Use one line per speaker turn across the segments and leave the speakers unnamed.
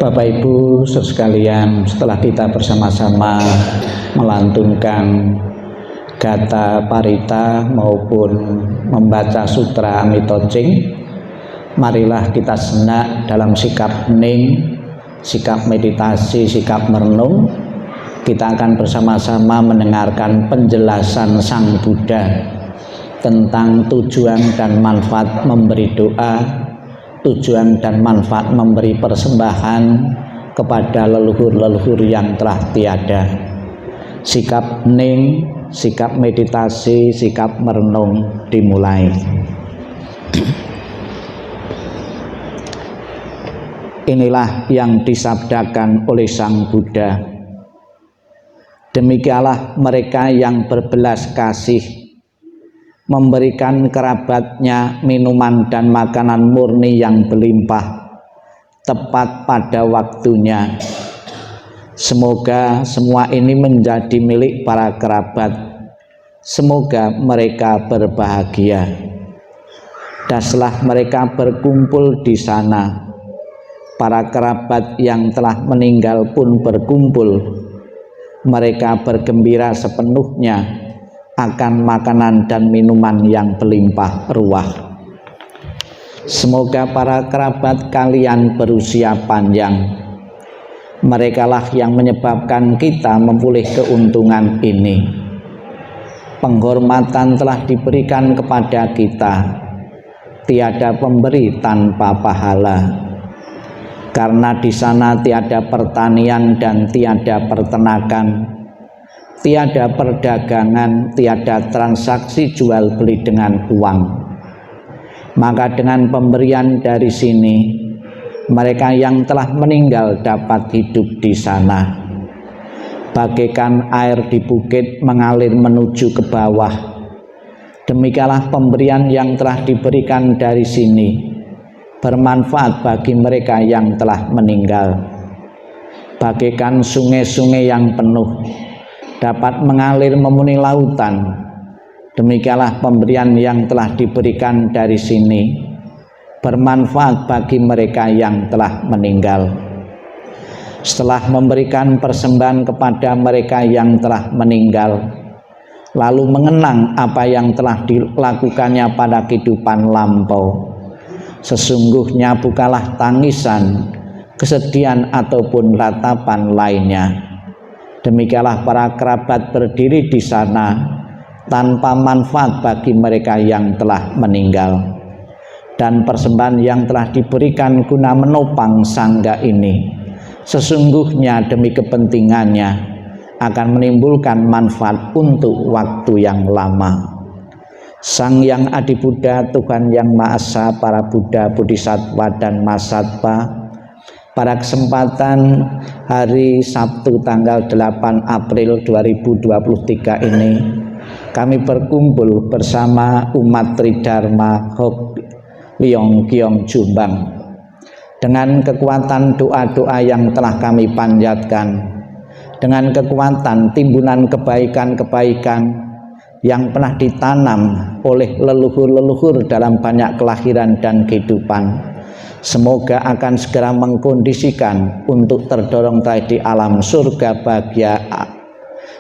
Bapak Ibu sekalian, setelah kita bersama-sama melantunkan Gatha Parita maupun membaca Sutra Amitocing, marilah kita senak dalam sikap hening, sikap meditasi, sikap merenung. Kita akan bersama-sama mendengarkan penjelasan Sang Buddha tentang tujuan dan manfaat memberi doa, tujuan dan manfaat memberi persembahan kepada leluhur-leluhur yang telah tiada. Sikap hening, sikap meditasi, sikap merenung dimulai. Inilah yang disabdakan oleh Sang Buddha. Demikianlah mereka yang berbelas kasih memberikan kerabatnya minuman dan makanan murni yang berlimpah tepat pada waktunya. Semoga semua ini menjadi milik para kerabat. Semoga mereka berbahagia. Daslah mereka berkumpul di sana. Para kerabat yang telah meninggal pun berkumpul. Mereka bergembira sepenuhnya akan makanan dan minuman yang berlimpah ruah. Semoga para kerabat kalian berusia panjang. Merekalah yang menyebabkan kita memperoleh keuntungan ini. Penghormatan telah diberikan kepada kita. Tiada pemberi tanpa pahala. Karena di sana tiada pertanian dan tiada peternakan. Tiada perdagangan, tiada transaksi jual beli dengan uang. Maka dengan pemberian dari sini, mereka yang telah meninggal dapat hidup di sana. Bagaikan air di bukit mengalir menuju ke bawah. Demikianlah pemberian yang telah diberikan dari sini, bermanfaat bagi mereka yang telah meninggal. Bagaikan sungai-sungai yang penuh, dapat mengalir memenuhi lautan. Demikianlah pemberian yang telah diberikan dari sini, bermanfaat bagi mereka yang telah meninggal. Setelah memberikan persembahan kepada mereka yang telah meninggal, lalu mengenang apa yang telah dilakukannya pada kehidupan lampau, sesungguhnya bukanlah tangisan, kesedihan ataupun ratapan lainnya. Demikianlah para kerabat berdiri di sana tanpa manfaat bagi mereka yang telah meninggal. Dan persembahan yang telah diberikan guna menopang sangga ini, sesungguhnya demi kepentingannya akan menimbulkan manfaat untuk waktu yang lama. Sang Yang Adi Buddha, Tuhan Yang Maha Esa, para Buddha, Bodhisattva dan Mahasattva, pada kesempatan hari Sabtu tanggal 8 April 2023 ini, kami berkumpul bersama umat Tridharma Hok Leong Kiong Jombang dengan kekuatan doa-doa yang telah kami panjatkan, dengan kekuatan timbunan kebaikan-kebaikan yang pernah ditanam oleh leluhur-leluhur dalam banyak kelahiran dan kehidupan. Semoga akan segera mengkondisikan untuk terdorong di alam surga bahagia.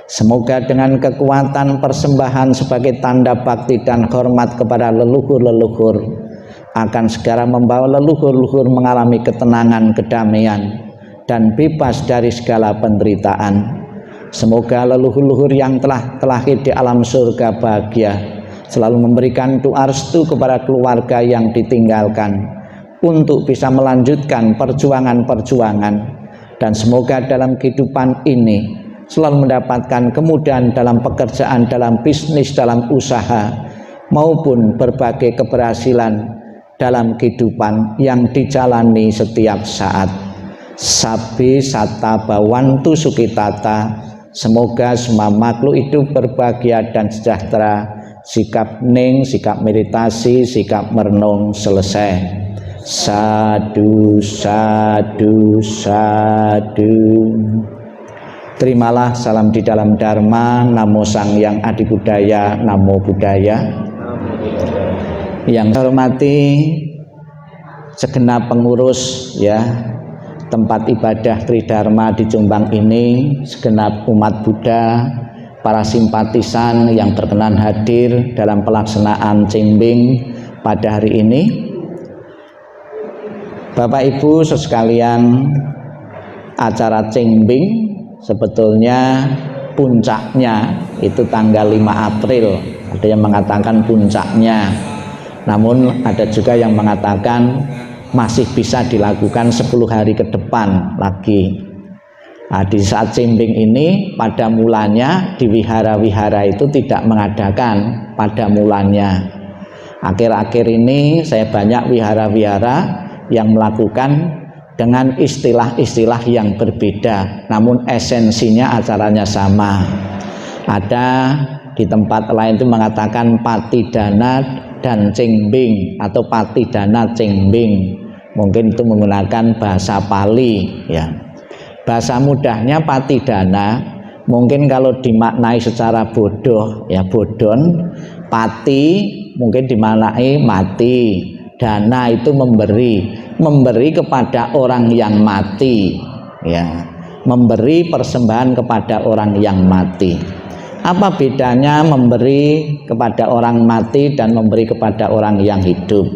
Semoga dengan kekuatan persembahan sebagai tanda bakti dan hormat kepada leluhur-leluhur akan segera membawa leluhur-leluhur mengalami ketenangan, kedamaian, dan bebas dari segala penderitaan. Semoga leluhur-leluhur yang telah terlahir di alam surga bahagia selalu memberikan doa restu kepada keluarga yang ditinggalkan untuk bisa melanjutkan perjuangan-perjuangan, dan semoga dalam kehidupan ini selalu mendapatkan kemudahan dalam pekerjaan, dalam bisnis, dalam usaha, maupun berbagai keberhasilan dalam kehidupan yang dijalani setiap saat. Sabbi satta bhavantu sukhitata. Semoga semua makhluk hidup berbahagia dan sejahtera. Sikap hening, sikap meditasi, sikap merenung selesai. Sadu, sadu, sadu. Terimalah salam di dalam Dharma. Namo Sang Yang Adi Buddhaya, Namo Buddhaya. Yang saya hormati segenap pengurus ya tempat ibadah Tridharma di Jombang ini, segenap umat Buddha, para simpatisan yang berkenan hadir dalam pelaksanaan Cengbing pada hari ini. Bapak Ibu sekalian, acara Cengbing sebetulnya puncaknya itu tanggal 5 April. Ada yang mengatakan puncaknya, namun ada juga yang mengatakan masih bisa dilakukan 10 hari ke depan lagi. Nah, di saat Cengbing ini pada mulanya di wihara-wihara itu tidak mengadakan pada mulanya. Akhir-akhir ini saya banyak wihara-wihara yang melakukan dengan istilah-istilah yang berbeda, namun esensinya acaranya sama. Ada di tempat lain itu mengatakan Patidana dan Cengbing atau Patidana Cengbing, mungkin itu menggunakan bahasa Pali ya. Bahasa mudahnya Patidana, mungkin kalau dimaknai secara bodoh ya bodon, pati mungkin dimaknai mati, dana itu memberi kepada orang yang mati ya, memberi persembahan kepada orang yang mati. Apa bedanya memberi kepada orang mati dan memberi kepada orang yang hidup?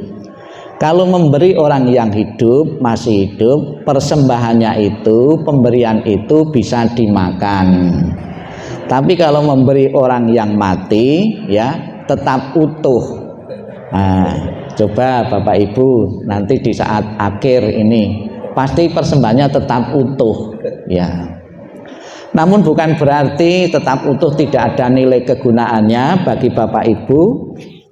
Kalau memberi orang yang hidup, masih hidup, persembahannya itu, pemberian itu bisa dimakan. Tapi kalau memberi orang yang mati ya tetap utuh. Nah, coba Bapak Ibu nanti di saat akhir ini pasti persembahannya tetap utuh ya. Namun bukan berarti tetap utuh tidak ada nilai kegunaannya bagi Bapak Ibu,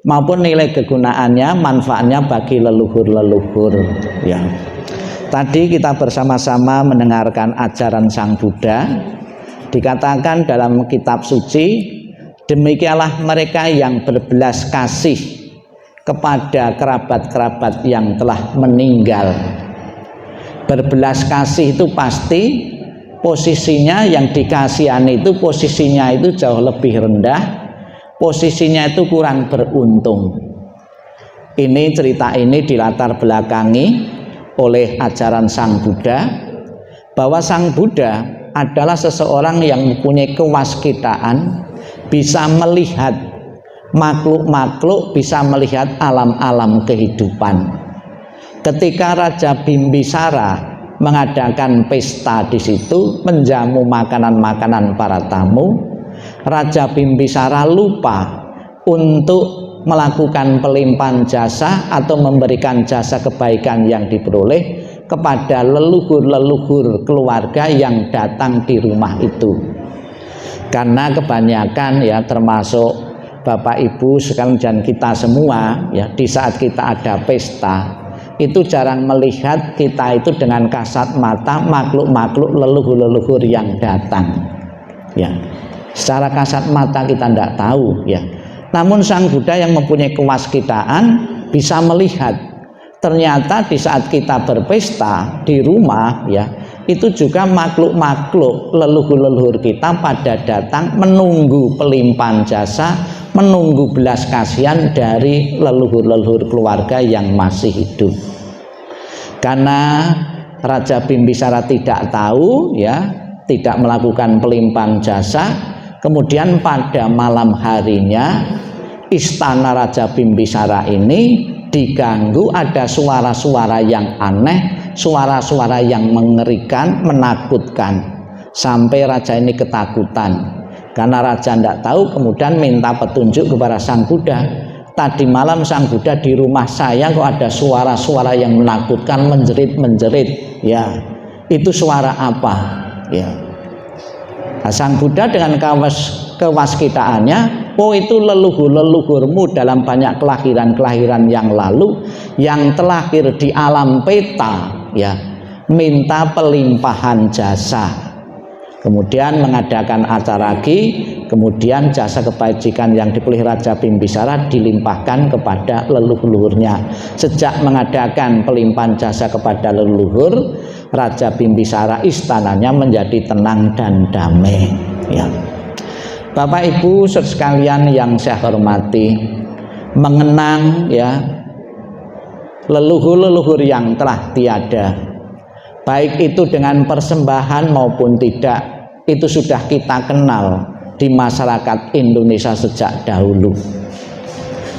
maupun nilai kegunaannya, manfaatnya bagi leluhur-leluhur ya. Tadi kita bersama-sama mendengarkan ajaran Sang Buddha, dikatakan dalam kitab suci, demikianlah mereka yang berbelas kasih kepada kerabat-kerabat yang telah meninggal. Berbelas kasih itu pasti posisinya yang dikasihani itu posisinya itu jauh lebih rendah, posisinya itu kurang beruntung. Ini cerita ini dilatar belakangi oleh ajaran Sang Buddha, bahwa Sang Buddha adalah seseorang yang mempunyai kewaskitaan, bisa melihat makhluk-makhluk, bisa melihat alam-alam kehidupan. Ketika Raja Bimbisara mengadakan pesta di situ, menjamu makanan-makanan para tamu, Raja Bimbisara lupa untuk melakukan pelimpahan jasa atau memberikan jasa kebaikan yang diperoleh kepada leluhur-leluhur keluarga yang datang di rumah itu. Karena kebanyakan ya, termasuk Bapak Ibu sekalian dan kita semua ya, di saat kita ada pesta itu jarang melihat kita itu dengan kasat mata makhluk-makhluk leluhur-leluhur yang datang ya. Secara kasat mata kita tidak tahu ya. Namun Sang Buddha yang mempunyai kewaskitaan bisa melihat, ternyata di saat kita berpesta di rumah ya, itu juga makhluk-makhluk leluhur-leluhur kita pada datang menunggu pelimpahan jasa, menunggu belas kasihan dari leluhur-leluhur keluarga yang masih hidup. Karena Raja Bimbisara tidak tahu ya, tidak melakukan pelimpahan jasa, kemudian pada malam harinya istana Raja Bimbisara ini diganggu, ada suara-suara yang aneh, suara-suara yang mengerikan, menakutkan, sampai raja ini ketakutan. Karena raja tidak tahu, kemudian minta petunjuk kepada Sang Buddha. Tadi malam Sang Buddha di rumah saya kok ada suara-suara yang menakutkan, menjerit-menjerit ya. Itu suara apa ya? Nah, Sang Buddha dengan kewaskitaannya, oh itu leluhur-leluhurmu dalam banyak kelahiran-kelahiran yang lalu yang terlahir di alam peta ya, minta pelimpahan jasa. Kemudian mengadakan acara lagi, kemudian jasa kebajikan yang dipilih Raja Bimbisara dilimpahkan kepada leluhur-leluhurnya. Sejak mengadakan pelimpahan jasa kepada leluhur, Raja Bimbisara istananya menjadi tenang dan damai ya. Bapak Ibu sekalian yang saya hormati, mengenang ya leluhur-leluhur yang telah tiada, baik itu dengan persembahan maupun tidak, itu sudah kita kenal di masyarakat Indonesia sejak dahulu.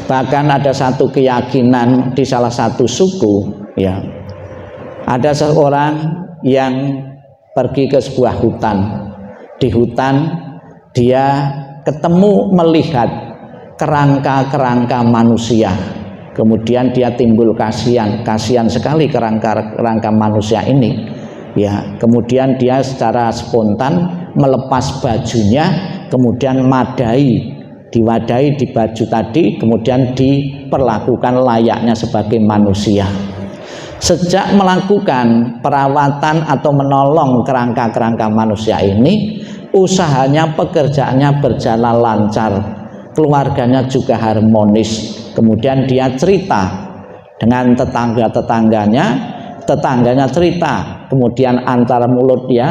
Bahkan ada satu keyakinan di salah satu suku, ya, ada seorang yang pergi ke sebuah hutan. Di hutan dia ketemu melihat kerangka-kerangka manusia. Kemudian dia timbul kasihan sekali kerangka manusia ini. Ya, kemudian dia secara spontan melepas bajunya, kemudian diwadahi di baju tadi, kemudian diperlakukan layaknya sebagai manusia. Sejak melakukan perawatan atau menolong kerangka-kerangka manusia ini, usahanya, pekerjaannya berjalan lancar, keluarganya juga harmonis. Kemudian dia cerita dengan tetangganya cerita, kemudian antara mulut dia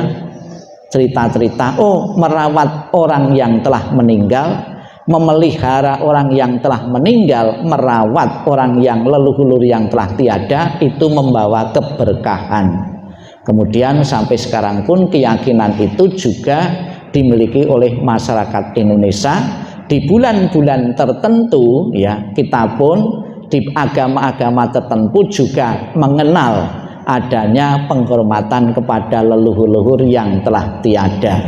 cerita-cerita, oh, merawat orang yang telah meninggal, memelihara orang yang telah meninggal, merawat orang yang leluhur yang telah tiada, itu membawa keberkahan. Kemudian sampai sekarang pun keyakinan itu juga dimiliki oleh masyarakat Indonesia. Di bulan-bulan tertentu, ya, kita pun di agama-agama tertentu juga mengenal adanya penghormatan kepada leluhur-leluhur yang telah tiada.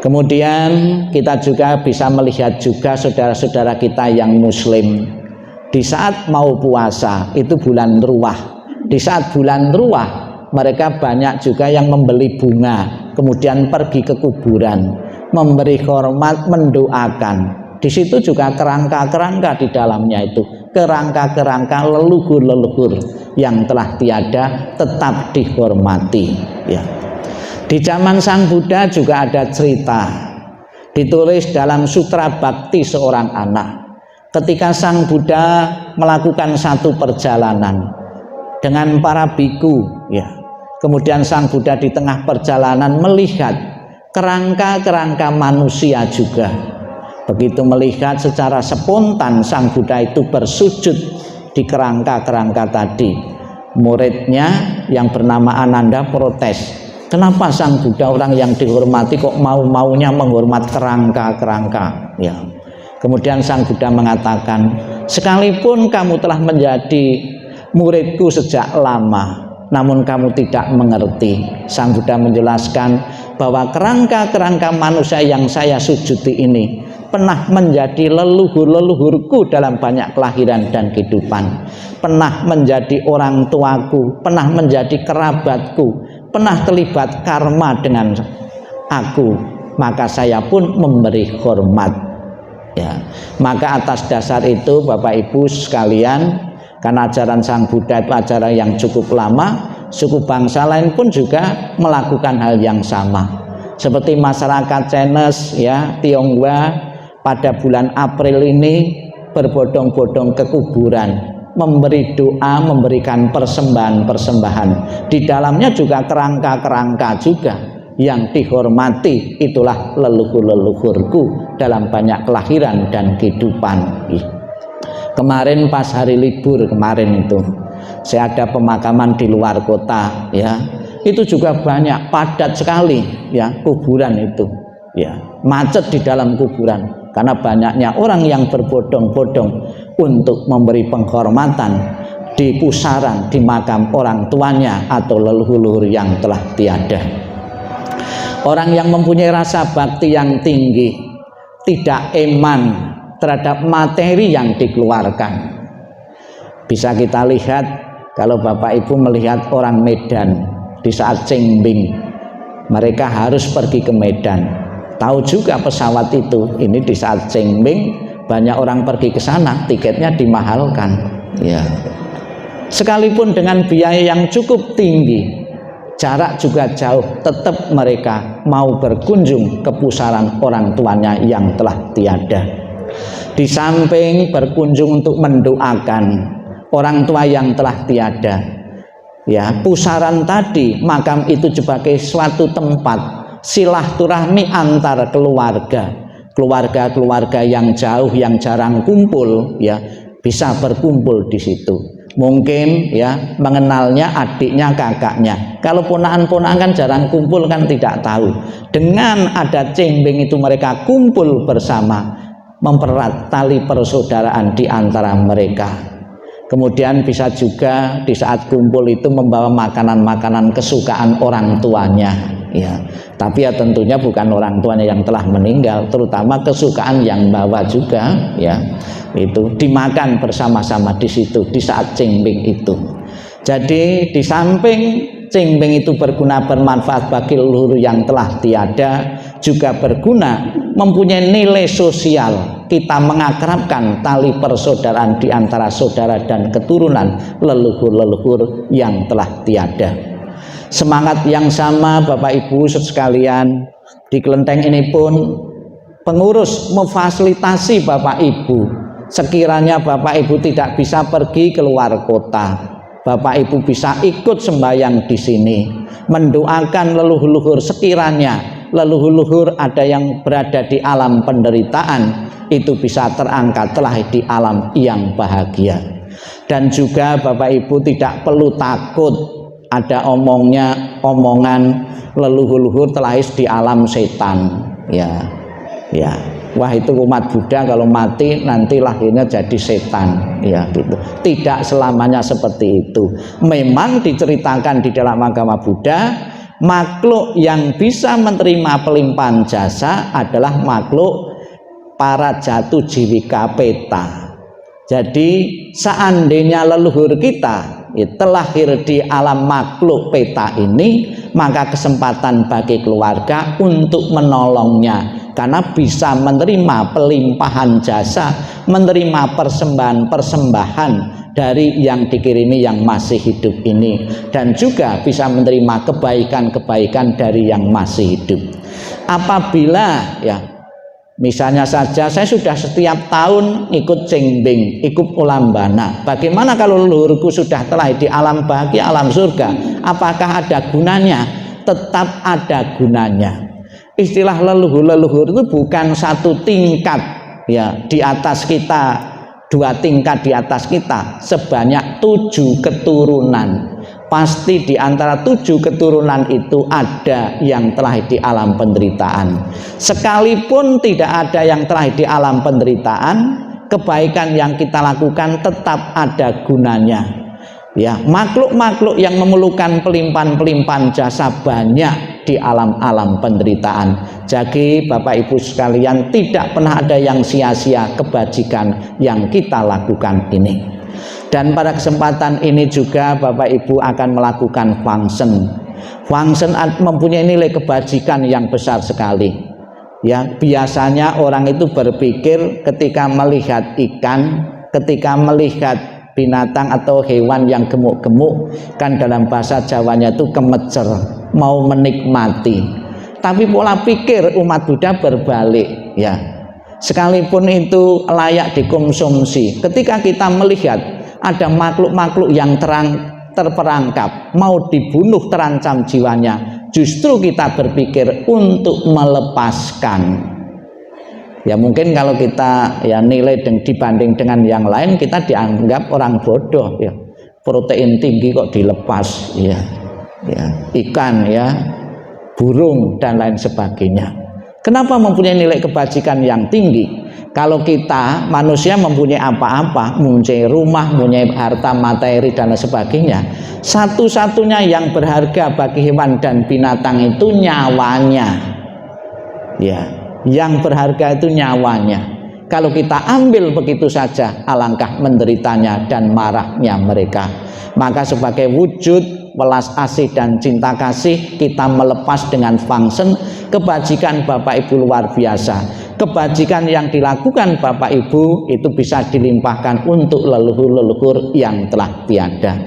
Kemudian kita juga bisa melihat juga saudara-saudara kita yang muslim, di saat mau puasa itu bulan Ruwah. Di saat bulan Ruwah mereka banyak juga yang membeli bunga, kemudian pergi ke kuburan, memberi hormat, mendoakan. Di situ juga kerangka-kerangka di dalamnya itu, kerangka-kerangka leluhur-leluhur yang telah tiada tetap dihormati, ya. Di zaman Sang Buddha juga ada cerita ditulis dalam Sutra Bhakti seorang anak. Ketika Sang Buddha melakukan satu perjalanan dengan para biku, ya. Kemudian Sang Buddha di tengah perjalanan melihat kerangka-kerangka manusia juga. Begitu melihat, secara spontan Sang Buddha itu bersujud di kerangka-kerangka tadi. Muridnya yang bernama Ananda protes, kenapa Sang Buddha orang yang dihormati kok mau-maunya menghormat kerangka-kerangka, ya. Kemudian Sang Buddha mengatakan, sekalipun kamu telah menjadi muridku sejak lama, namun kamu tidak mengerti. Sang Buddha menjelaskan bahwa kerangka-kerangka manusia yang saya sujudi ini pernah menjadi leluhur-leluhurku dalam banyak kelahiran dan kehidupan, pernah menjadi orang tuaku, pernah menjadi kerabatku, pernah terlibat karma dengan aku, maka saya pun memberi hormat, ya. Maka atas dasar itu Bapak Ibu sekalian, karena ajaran Sang Buddha itu ajaran yang cukup lama, suku bangsa lain pun juga melakukan hal yang sama. Seperti masyarakat Chinese, ya, Tionghoa, pada bulan April ini berbondong-bondong ke kuburan, memberi doa, memberikan persembahan-persembahan. Di dalamnya juga kerangka-kerangka juga yang dihormati, itulah leluhur-leluhurku dalam banyak kelahiran dan kehidupan. Kemarin pas hari libur kemarin itu saya ada pemakaman di luar kota, ya, itu juga banyak, padat sekali, ya, kuburan itu, ya, macet di dalam kuburan karena banyaknya orang yang berbondong-bondong untuk memberi penghormatan di pusaran, di makam orang tuanya atau leluhur yang telah tiada. Orang yang mempunyai rasa bakti yang tinggi, tidak eman terhadap materi yang dikeluarkan. Bisa kita lihat kalau Bapak Ibu melihat orang Medan di saat Cengbing, mereka harus pergi ke Medan. Tahu juga pesawat itu, ini di saat Cengbing banyak orang pergi ke sana, tiketnya dimahalkan, ya. Sekalipun dengan biaya yang cukup tinggi, jarak juga jauh, tetap mereka mau berkunjung ke pusaran orang tuanya yang telah tiada. Di samping berkunjung untuk mendoakan orang tua yang telah tiada, ya, pusaran tadi, makam itu sebagai suatu tempat silaturahmi antar keluarga yang jauh, yang jarang kumpul, ya, bisa berkumpul di situ. mungkin ya mengenalnya adiknya, kakaknya. Kalau ponakan-ponakan kan jarang kumpul, kan tidak tahu. Dengan ada cembeng itu mereka kumpul bersama, mempererat tali persaudaraan di antara mereka. Kemudian bisa juga di saat kumpul itu membawa makanan-makanan kesukaan orang tuanya, ya. Tapi ya tentunya bukan orang tuanya yang telah meninggal, terutama kesukaan yang bawa juga, ya. Itu dimakan bersama-sama di situ di saat cembeng itu. Jadi di samping cembeng itu berguna bermanfaat bagi leluhur yang telah tiada, juga berguna mempunyai nilai sosial. Kita mengakrabkan tali persaudaraan di antara saudara dan keturunan leluhur-leluhur yang telah tiada. Semangat yang sama Bapak Ibu sekalian, di kelenteng ini pun pengurus memfasilitasi Bapak Ibu. Sekiranya Bapak Ibu tidak bisa pergi keluar kota, Bapak Ibu bisa ikut sembahyang di sini, mendoakan leluhur-leluhur. Sekiranya leluhur-leluhur ada yang berada di alam penderitaan, itu bisa terangkatlah di alam yang bahagia. Dan juga Bapak Ibu tidak perlu takut ada omongan leluhur-leluhur telah di alam setan, ya. Wah, itu umat Buddha kalau mati nanti lahirnya jadi setan, ya gitu. Tidak selamanya seperti itu. Memang diceritakan di dalam agama Buddha, makhluk yang bisa menerima pelimpahan jasa adalah makhluk para jatuh jiwika peta. Jadi seandainya leluhur kita terlahir di alam makhluk peta ini, maka kesempatan bagi keluarga untuk menolongnya, karena bisa menerima pelimpahan jasa, menerima persembahan dari yang dikirimi yang masih hidup ini, dan juga bisa menerima kebaikan-kebaikan dari yang masih hidup. Apabila ya misalnya saja saya sudah setiap tahun ikut cembeng, ikut ulambana. Bagaimana kalau leluhurku sudah telah di alam bahagia, alam surga? Apakah ada gunanya? Tetap ada gunanya. Istilah leluhur-leluhur itu bukan satu tingkat ya di atas kita, 2 tingkat di atas kita, sebanyak 7 keturunan. Pasti di antara 7 keturunan itu ada yang telah di alam penderitaan. Sekalipun tidak ada yang telah di alam penderitaan, kebaikan yang kita lakukan tetap ada gunanya. Ya, makhluk-makhluk yang memerlukan pelimpahan-pelimpahan jasa banyak di alam-alam penderitaan. Jadi Bapak Ibu sekalian, tidak pernah ada yang sia-sia kebajikan yang kita lakukan ini. Dan pada kesempatan ini juga Bapak Ibu akan melakukan fangsen. Fangsen mempunyai nilai kebajikan yang besar sekali. Ya, biasanya orang itu berpikir ketika melihat ikan, ketika melihat binatang atau hewan yang gemuk-gemuk, kan dalam bahasa Jawanya itu kemecer, mau menikmati. Tapi pola pikir umat Buddha berbalik, ya. Sekalipun itu layak dikonsumsi, ketika kita melihat ada makhluk-makhluk yang terperangkap, mau dibunuh, terancam jiwanya, justru kita berpikir untuk melepaskan. Ya mungkin kalau kita ya nilai dibanding dengan yang lain, kita dianggap orang bodoh, ya. Protein tinggi kok dilepas, ya. Ikan, ya, burung dan lain sebagainya. Kenapa mempunyai nilai kebajikan yang tinggi? Kalau kita manusia mempunyai apa-apa, mempunyai rumah, mempunyai harta materi dan sebagainya, satu-satunya yang berharga bagi hewan dan binatang itu nyawanya. Ya, yang berharga itu nyawanya. Kalau kita ambil begitu saja, alangkah menderitanya dan marahnya mereka. Maka sebagai wujud welas asih dan cinta kasih, kita melepas dengan fangsen kebajikan Bapak Ibu luar biasa. Kebajikan yang dilakukan Bapak Ibu itu bisa dilimpahkan untuk leluhur-leluhur yang telah tiada.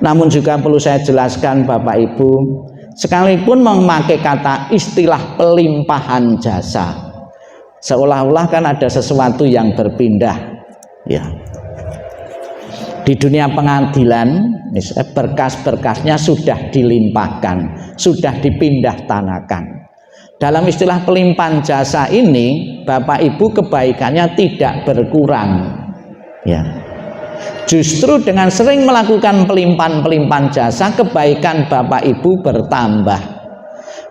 Namun juga perlu saya jelaskan Bapak Ibu, sekalipun memakai kata istilah pelimpahan jasa, seolah-olah kan ada sesuatu yang berpindah, ya. Di dunia pengadilan, berkas-berkasnya sudah dilimpahkan, sudah dipindah tanahkan. Dalam istilah pelimpahan jasa ini, Bapak Ibu kebaikannya tidak berkurang, ya. Justru dengan sering melakukan pelimpahan-pelimpahan jasa, kebaikan Bapak Ibu bertambah.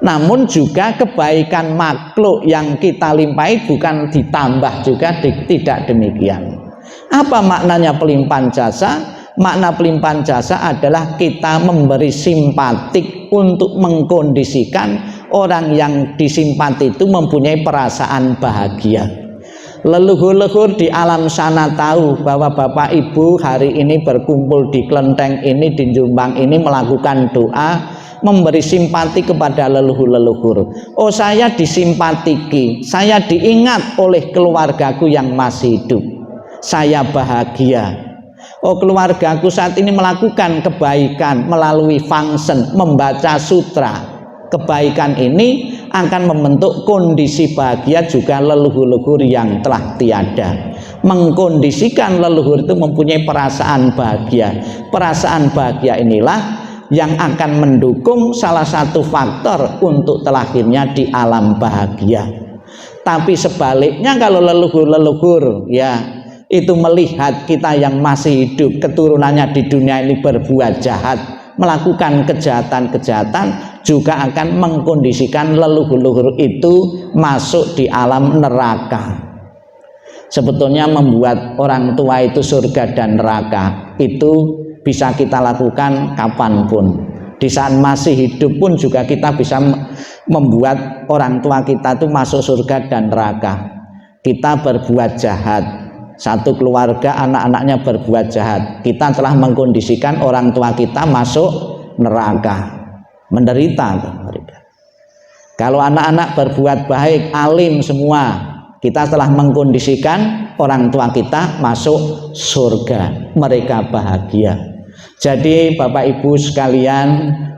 Namun juga kebaikan makhluk yang kita limpahi bukan ditambah juga, tidak demikian. Apa maknanya pelimpahan jasa? Makna pelimpahan jasa adalah kita memberi simpatik untuk mengkondisikan orang yang disimpati itu mempunyai perasaan bahagia. Leluhur-leluhur di alam sana tahu bahwa Bapak Ibu hari ini berkumpul di kelenteng ini, di Jombang ini, melakukan doa, memberi simpati kepada leluhur-leluhur. Oh, saya disimpatiki, saya diingat oleh keluargaku yang masih hidup, saya bahagia. Oh, keluargaku saat ini melakukan kebaikan melalui function, membaca sutra. Kebaikan ini akan membentuk kondisi bahagia juga leluhur-leluhur yang telah tiada. Mengkondisikan leluhur itu mempunyai perasaan bahagia. Perasaan bahagia inilah yang akan mendukung salah satu faktor untuk terlahirnya di alam bahagia. Tapi sebaliknya kalau leluhur-leluhur ya itu melihat kita yang masih hidup, keturunannya di dunia ini berbuat jahat, melakukan kejahatan-kejahatan, juga akan mengkondisikan leluhur-leluhur itu masuk di alam neraka. Sebetulnya membuat orang tua itu surga dan neraka itu bisa kita lakukan kapanpun. Di saat masih hidup pun juga kita bisa membuat orang tua kita itu masuk surga dan neraka. Kita berbuat jahat, satu keluarga anak-anaknya berbuat jahat, kita telah mengkondisikan orang tua kita masuk neraka, menderita mereka. Kalau anak-anak berbuat baik, alim semua, kita telah mengkondisikan orang tua kita masuk surga, mereka bahagia. Jadi Bapak Ibu sekalian,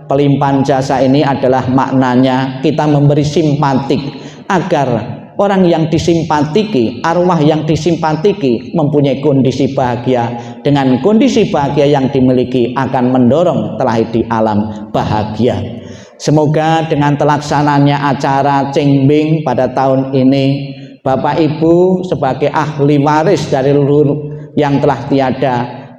pelimpahan jasa ini adalah maknanya kita memberi simpatik agar orang yang disimpatiki, arwah yang disimpatiki mempunyai kondisi bahagia. Dengan kondisi bahagia yang dimiliki akan mendorong terlahir di alam bahagia. Semoga dengan terlaksananya acara Cengbing pada tahun ini, Bapak Ibu sebagai ahli waris dari leluhur yang telah tiada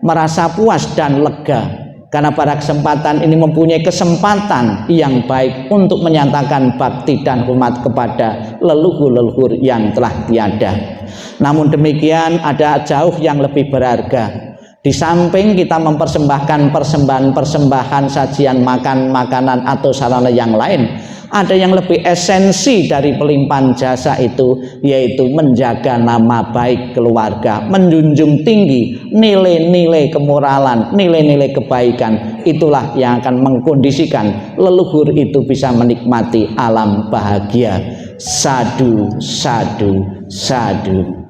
merasa puas dan lega, karena pada kesempatan ini mempunyai kesempatan yang baik untuk menyatakan bakti dan hormat kepada leluhur-leluhur yang telah tiada. Namun demikian ada jauh yang lebih berharga. Di samping kita mempersembahkan persembahan sajian makanan atau sarana yang lain, ada yang lebih esensi dari pelimpahan jasa itu, yaitu menjaga nama baik keluarga, menjunjung tinggi nilai-nilai kemoralan, nilai-nilai kebaikan. Itulah yang akan mengkondisikan leluhur itu bisa menikmati alam bahagia. Sadu, sadu, sadu.